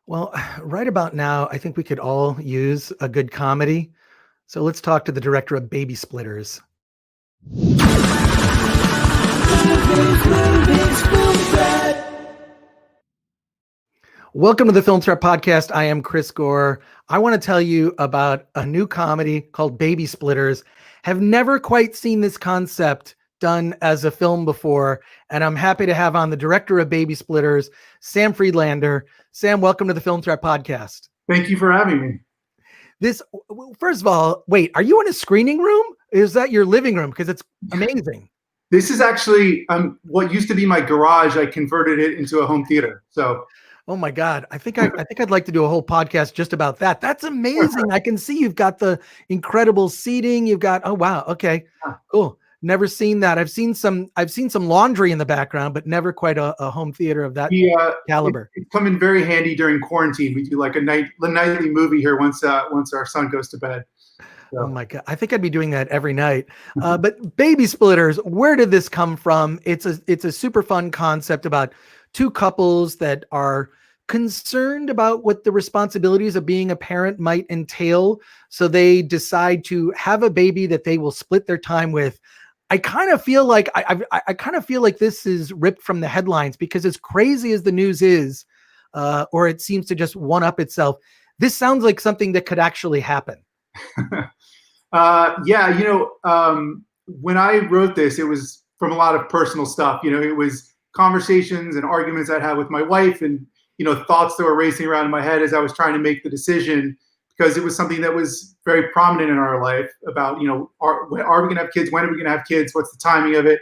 Well, right about now, I think we could all use a good comedy. So let's talk to the director of Babysplitters. Welcome to the Film Threat Podcast. I am Chris Gore. I want to tell you about a new comedy called Babysplitters. Have never quite seen this concept done as a film before, and I'm happy to have on the director of Babysplitters, Sam Friedlander. Sam, welcome to the Film Threat Podcast. Thank you for having me. First of all, wait, are you in a screening room? Is that your living room? Because it's amazing. This is actually what used to be my garage. I converted it into a home theater. So, oh my God, I think I'd like to do a whole podcast just about that. That's amazing. I can see you've got the incredible seating. You've got, oh wow, okay, cool. Never seen that. I've seen some laundry in the background, but never quite a home theater of that caliber. It's come in very handy during quarantine. We do like a nightly movie here once our son goes to bed. So. Oh my God. I think I'd be doing that every night. But Babysplitters, where did this come from? It's a super fun concept about two couples that are concerned about what the responsibilities of being a parent might entail. So they decide to have a baby that they will split their time with. I kind of feel like I kind of feel like this is ripped from the headlines, because as crazy as the news is, or it seems to just one up itself, this sounds like something that could actually happen. Yeah, when I wrote this, it was from a lot of personal stuff. It was conversations and arguments I had with my wife, and thoughts that were racing around in my head as I was trying to make the decision, because it was something that was very prominent in our life about, are we going to have kids? When are we going to have kids? What's the timing of it?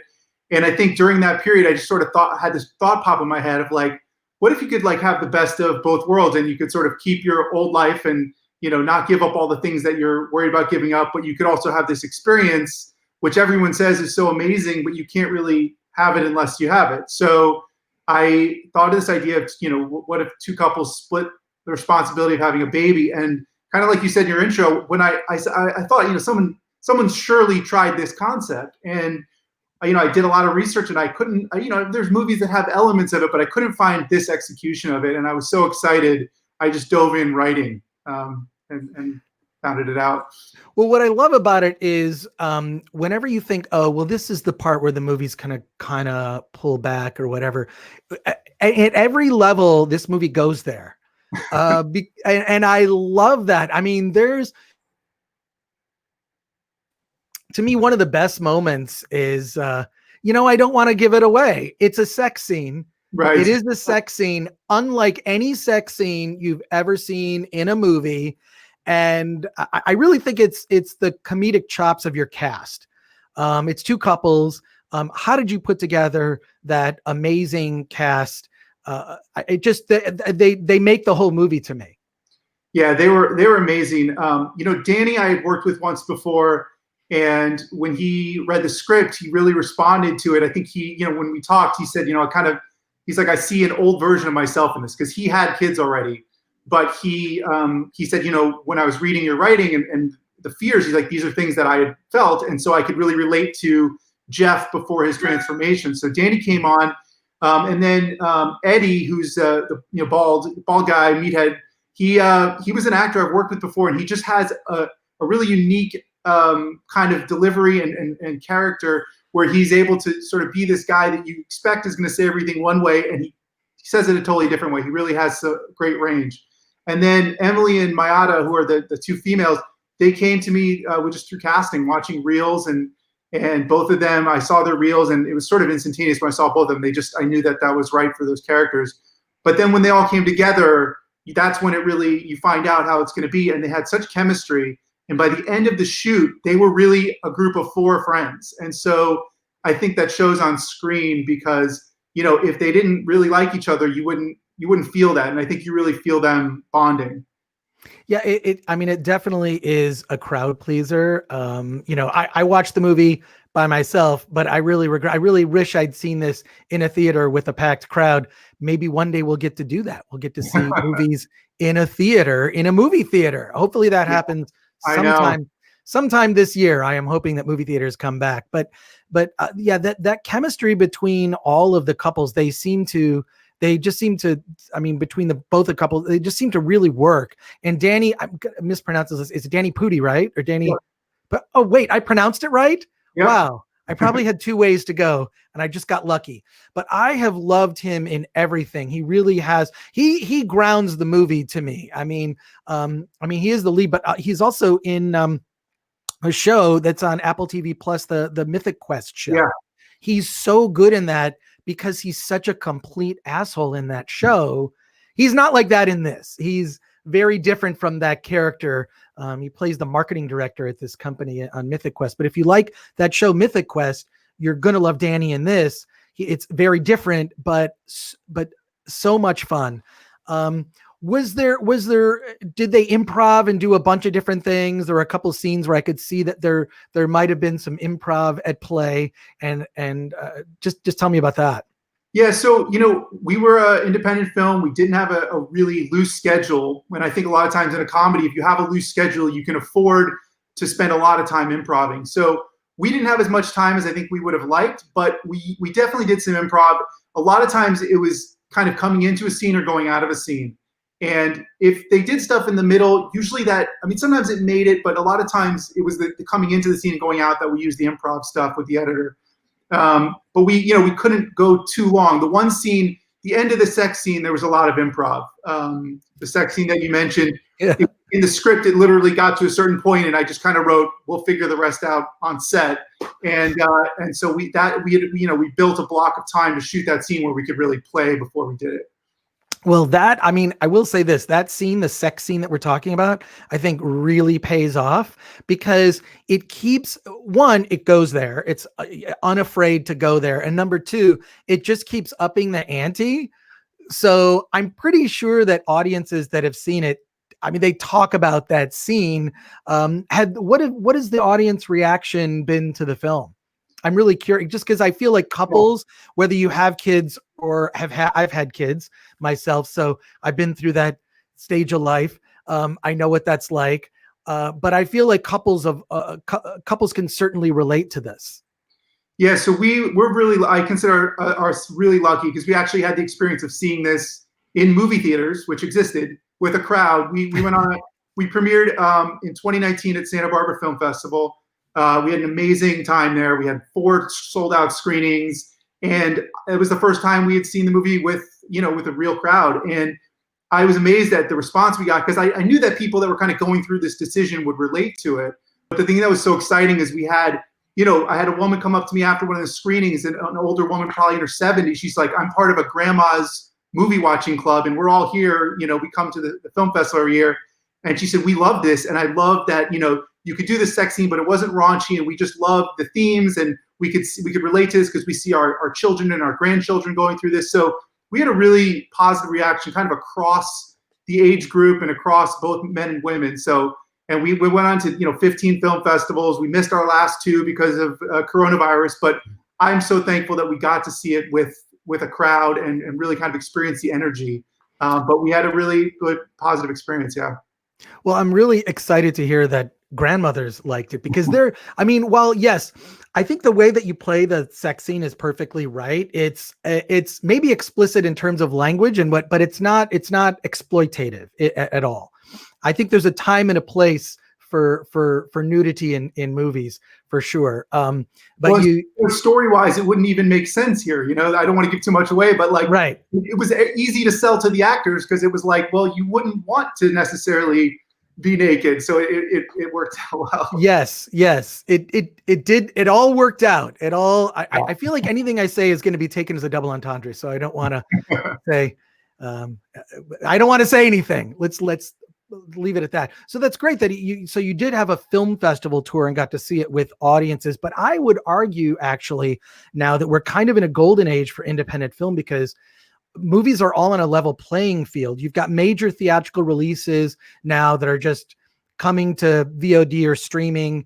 And I think during that period, I just sort of had this thought pop in my head of like, what if you could like have the best of both worlds, and you could sort of keep your old life and, not give up all the things that you're worried about giving up, but you could also have this experience, which everyone says is so amazing, but you can't really have it unless you have it. So I thought of this idea of, what if two couples split the responsibility of having a baby? And kind of like you said in your intro, when I thought, someone surely tried this concept. And, I did a lot of research, and I couldn't, there's movies that have elements of it, but I couldn't find this execution of it. And I was so excited. I just dove in writing and founded it out. Well, what I love about it is whenever you think, oh, well, this is the part where the movie's kind of pull back or whatever, at every level, this movie goes there. And I love that. I mean, to me, one of the best moments is, I don't want to give it away. It's a sex scene. Right. It is a sex scene, unlike any sex scene you've ever seen in a movie. And I really think it's the comedic chops of your cast. It's two couples. How did you put together that amazing cast? They make the whole movie to me. Yeah, they were amazing. Danny, I had worked with once before, and when he read the script, he really responded to it. I think when we talked, he said, he's like, I see an old version of myself in this, because he had kids already. But he said, when I was reading your writing and the fears, he's like, these are things that I had felt. And so I could really relate to Jeff before his transformation. So Danny came on. And then Eddie, who's the bald guy, meathead, he was an actor I've worked with before, and he just has a really unique kind of delivery and character, where he's able to sort of be this guy that you expect is going to say everything one way, and he says it a totally different way. He really has a great range. And then Emily and Mayada, who are the two females, they came to me just through casting, watching reels, and both of them, I saw their reels, and it was sort of instantaneous when I saw both of them. I knew that was right for those characters. But then when they all came together, that's when you find out how it's going to be. And they had such chemistry. And by the end of the shoot, they were really a group of 4 friends. And so I think that shows on screen, because, if they didn't really like each other, you wouldn't feel that. And I think you really feel them bonding. Yeah, it definitely is a crowd pleaser. I watched the movie by myself, but I really wish I'd seen this in a theater with a packed crowd. Maybe one day we'll get to do that. We'll get to see movies in a theater, in a movie theater. Hopefully that happens sometime this year. I am hoping that movie theaters come back. But that chemistry between all of the couples, they seem to they just seem to, I mean, between both a couple, they just seem to really work. And Danny, I'm gonna mispronounce this. Is it Danny Pudi, right? Or Danny? Yeah. But oh wait, I pronounced it right. Yeah. Wow. I probably had 2 ways to go and I just got lucky, but I have loved him in everything. He really has. He grounds the movie to me. I mean, he is the lead, but he's also in a show that's on Apple TV Plus, the Mythic Quest show. Yeah. He's so good in that because he's such a complete asshole in that show. He's not like that in this. He's very different from that character. He plays the marketing director at this company on Mythic Quest. But if you like that show, Mythic Quest, you're going to love Danny in this. It's very different, but so much fun. Did they improv and do a bunch of different things? There were a couple of scenes where I could see that there might've been some improv at play, and just tell me about that. Yeah, so, we were an independent film. We didn't have a really loose schedule. And I think a lot of times in a comedy, if you have a loose schedule, you can afford to spend a lot of time improving. So we didn't have as much time as I think we would have liked, but we definitely did some improv. A lot of times it was kind of coming into a scene or going out of a scene. And if they did stuff in the middle, usually sometimes it made it, but a lot of times it was the coming into the scene and going out that we used the improv stuff with the editor. But we couldn't go too long. The one scene, the end of the sex scene, there was a lot of improv. The sex scene that you mentioned, in the script, it literally got to a certain point, and I just kind of wrote, "We'll figure the rest out on set." And so we built a block of time to shoot that scene where we could really play before we did it. Well, I will say this, that scene, the sex scene that we're talking about, I think really pays off because it keeps, one, it goes there. It's unafraid to go there. And number two, it just keeps upping the ante. So I'm pretty sure that audiences that have seen it, they talk about that scene. What has the audience reaction been to the film? I'm really curious, just because I feel like couples, whether you have kids or I've had kids myself, so I've been through that stage of life. I know what that's like, but I feel like couples can certainly relate to this. Yeah, so I consider us really lucky because we actually had the experience of seeing this in movie theaters, which existed, with a crowd. We premiered in 2019 at Santa Barbara Film Festival. We had an amazing time there. We had 4 sold out screenings, and it was the first time we had seen the movie with a real crowd. And I was amazed at the response we got because I knew that people that were kind of going through this decision would relate to it. But the thing that was so exciting is we had, I had a woman come up to me after one of the screenings, an older woman, probably in her 70s. She's like, "I'm part of a grandma's movie watching club, and we're all here. We come to the film festival every year." And she said, "We love this. And I love that, you could do the sex scene, but it wasn't raunchy, and we just loved the themes, and we could relate to this because we see our children and our grandchildren going through this." So we had a really positive reaction kind of across the age group and across both men and women. So, and we went on to 15 film festivals. We missed our last 2 because of coronavirus, but I'm so thankful that we got to see it with a crowd and really kind of experience the energy. But we had a really good positive experience. Yeah. Well, I'm really excited to hear that grandmothers liked it because while yes, I think the way that you play the sex scene is perfectly right. It's maybe explicit in terms of language but it's not exploitative at all. I think there's a time and a place for nudity in movies for sure. But story wise, it wouldn't even make sense here. I don't want to give too much away, but right. It was easy to sell to the actors because it was like, well, you wouldn't want to necessarily be naked. So it worked out well. Yes. It did. It all worked out. I feel like anything I say is going to be taken as a double entendre. So I don't want to say, I don't want to say anything. Let's leave it at that. So that's great that you did have a film festival tour and got to see it with audiences. But I would argue actually now that we're kind of in a golden age for independent film because movies are all on a level playing field. You've got major theatrical releases now that are just coming to VOD or streaming.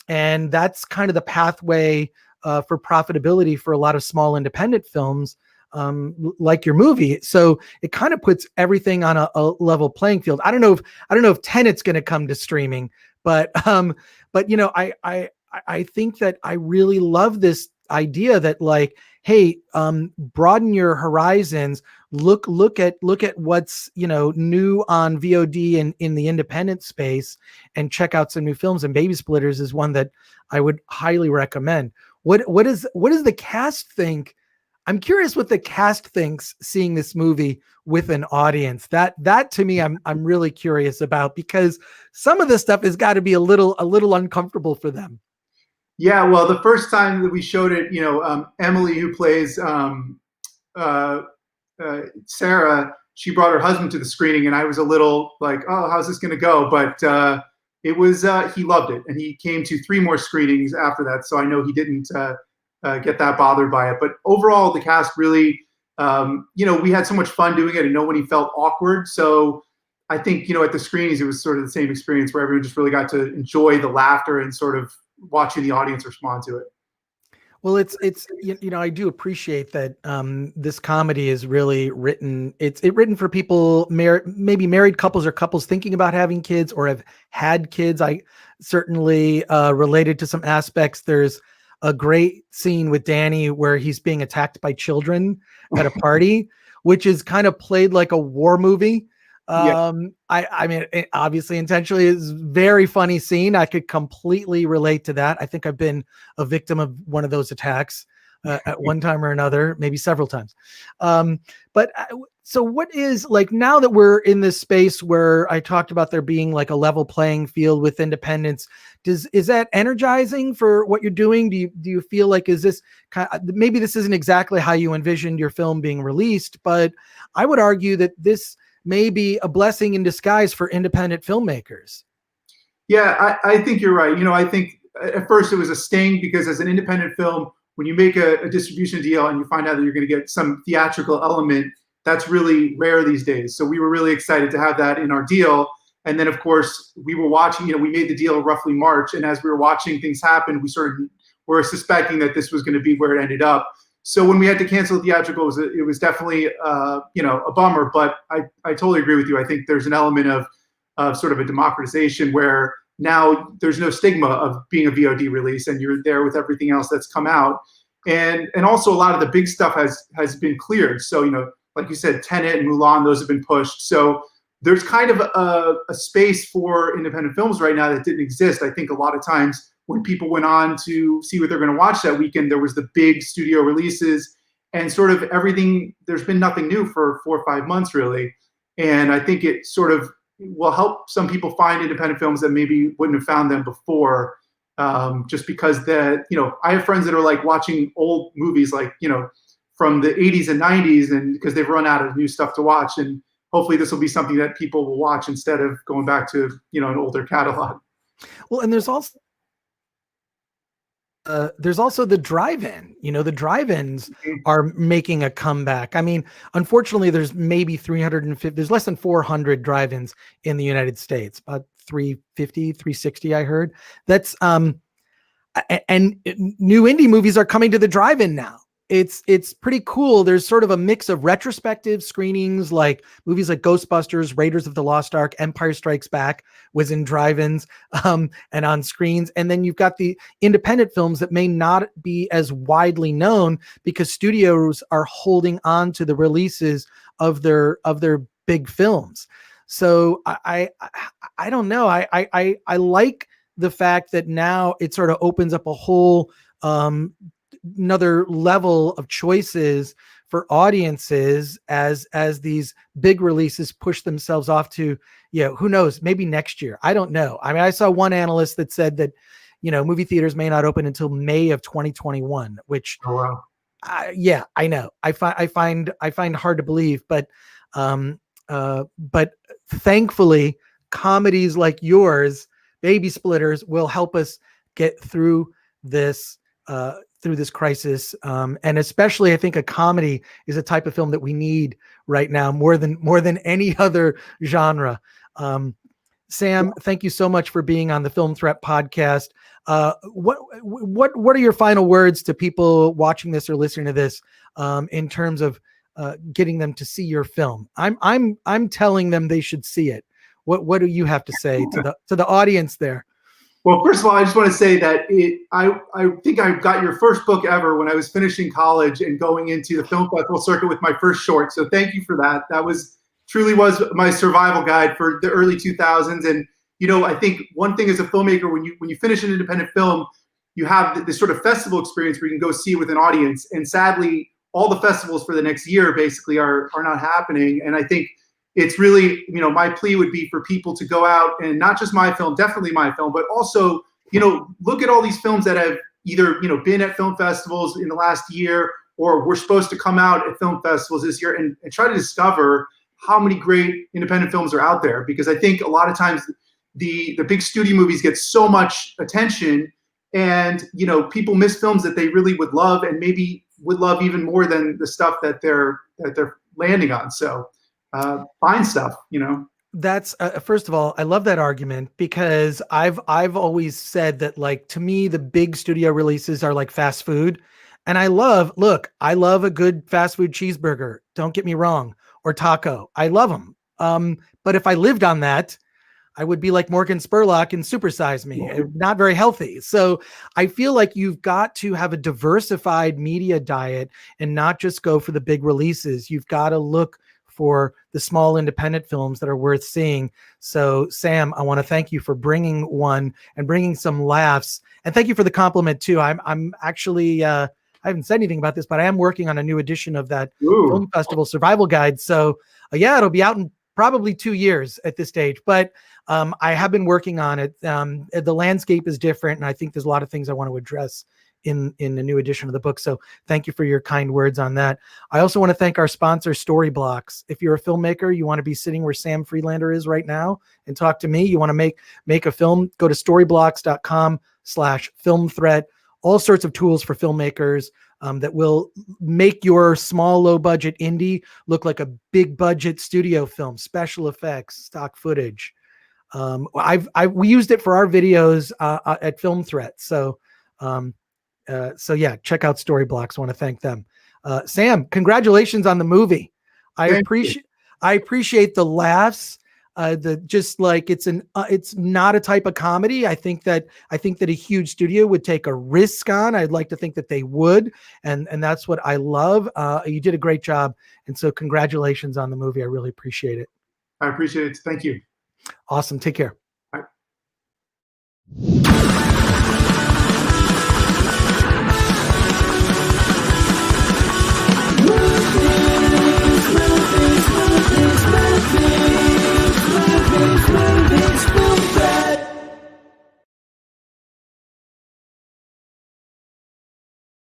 And that's kind of the pathway for profitability for a lot of small independent films. Like your movie. So it kind of puts everything on a level playing field. I don't know if Tenet's going to come to streaming, but I think that I really love this idea that like, hey, broaden your horizons, look at what's, you know, new on VOD and in the independent space, and check out some new films. And Babysplitters is one that I would highly recommend. What does the cast think? I'm curious what the cast thinks seeing this movie with an audience. That to me, I'm really curious about, because some of this stuff has got to be a little uncomfortable for them. Yeah, well, the first time that we showed it, you know, Emily, who plays Sarah, she brought her husband to the screening, and I was a little like, oh, how's this going to go? But it was, he loved it, and he came to 3 more screenings after that. So I know he didn't get that bothered by it. But overall, the cast really, you know, we had so much fun doing it, and nobody felt awkward. So I think, you know, at the screenings, it was sort of the same experience where everyone just really got to enjoy the laughter and sort of watching the audience respond to it. Well, it's you know, I do appreciate that this comedy is really written. It's written for people, maybe married couples or couples thinking about having kids or have had kids. I certainly related to some aspects. There's a great scene with Danny where he's being attacked by children at a party, which is kind of played like a war movie. Yeah. I mean, it obviously intentionally is very funny scene. I could completely relate to that. I think I've been a victim of one of those attacks at one time or another, maybe several times. So what is, like, now that we're in this space where I talked about there being like a level playing field with independence, is that energizing for what you're doing? Do you feel like, is this kind of, maybe this isn't exactly how you envisioned your film being released, but I would argue that this may be a blessing in disguise for independent filmmakers. Yeah, I think you're right. You know, I think at first it was a sting because as an independent film, when you make a distribution deal and you find out that you're going to get some theatrical element, that's really rare these days. So we were really excited to have that in our deal. And then, of course, we were watching, you know, we made the deal roughly March. And as we were watching things happen, we sort of were suspecting that this was going to be where it ended up. So when we had to cancel theatrical, it was definitely, you know, a bummer. But I totally agree with you. I think there's an element of sort of a democratization where now there's no stigma of being a VOD release, and you're there with everything else that's come out. And also a lot of the big stuff has been cleared. So, you know, like you said, Tenet and Mulan, those have been pushed. So there's kind of a space for independent films right now that didn't exist. I think a lot of times when people went on to see what they're going to watch that weekend, there was the big studio releases and sort of everything. There's been nothing new for 4 or 5 months, really. And I think it sort of will help some people find independent films that maybe wouldn't have found them before, just because you know, I have friends that are like watching old movies, like, you know, from the 80s and 90s, and because they've run out of new stuff to watch. And hopefully this will be something that people will watch instead of going back to, you know, an older catalog. Well, and there's also the drive-in. You know, the drive-ins are making a comeback. I mean, unfortunately, there's maybe 350. There's less than 400 drive-ins in the United States. About 350, 360, I heard. That's and new indie movies are coming to the drive-in now. It's pretty cool. There's sort of a mix of retrospective screenings, like movies like Ghostbusters, Raiders of the Lost Ark, Empire Strikes Back was in drive-ins and on screens. And then you've got the independent films that may not be as widely known because studios are holding on to the releases of their big films. So I don't know. I like the fact that now it sort of opens up a whole another level of choices for audiences as these big releases push themselves off to, you know, who knows, maybe next year. I don't know. I mean, I saw one analyst that said that, you know, movie theaters may not open until May of 2021, which, Oh, wow. yeah, I know. I find hard to believe, but thankfully comedies like yours, Babysplitters, will help us get through this crisis. And especially, I think a comedy is a type of film that we need right now more than any other genre. Sam, thank you so much for being on the Film Threat podcast. What are your final words to people watching this or listening to this, in terms of getting them to see your film? I'm telling them they should see it. What do you have to say to the audience there? Well, first of all, I just want to say that I think I got your first book ever when I was finishing college and going into the film festival circuit with my first short. So thank you for that. That truly was my survival guide for the early 2000s. And I think one thing as a filmmaker, when you finish an independent film, you have this sort of festival experience where you can go see it with an audience. And sadly, all the festivals for the next year basically are not happening. And I think it's really, my plea would be for people to go out and not just my film, definitely my film, but also, look at all these films that have either, been at film festivals in the last year or were supposed to come out at film festivals this year, and try to discover how many great independent films are out there. Because I think a lot of times the big studio movies get so much attention, and, people miss films that they really would love and maybe would love even more than the stuff that they're landing on. So find stuff, That's first of all, I love that argument, because I've always said that, like, to me, the big studio releases are like fast food. And I love a good fast food cheeseburger. Don't get me wrong, or taco. I love them. But if I lived on that, I would be like Morgan Spurlock in Super Size Me. Not very healthy. So I feel like you've got to have a diversified media diet and not just go for the big releases. You've got to look for the small independent films that are worth seeing. So Sam, I want to thank you for bringing one and bringing some laughs, and thank you for the compliment too. I'm actually, I haven't said anything about this, but I am working on a new edition of that film festival survival guide. So yeah, it'll be out in probably 2 years at this stage, but I have been working on it. The landscape is different, and I think there's a lot of things I want to address in the new edition of the book. So thank you for your kind words on that. I also want to thank our sponsor, Storyblocks. If you're a filmmaker, you want to be sitting where Sam Friedlander is right now and talk to me, you want to make a film, go to storyblocks.com/film threat. All sorts of tools for filmmakers that will make your small, low budget indie look like a big budget studio film, special effects, stock footage. We used it for our videos at Film Threat. So yeah, check out Storyblocks. I want to thank them. Sam, congratulations on the movie. I appreciate the laughs. It's not a type of comedy. I think that a huge studio would take a risk on. I'd like to think that they would, and that's what I love. You did a great job, and so congratulations on the movie. I really appreciate it. I appreciate it. Thank you. Awesome. Take care. Bye.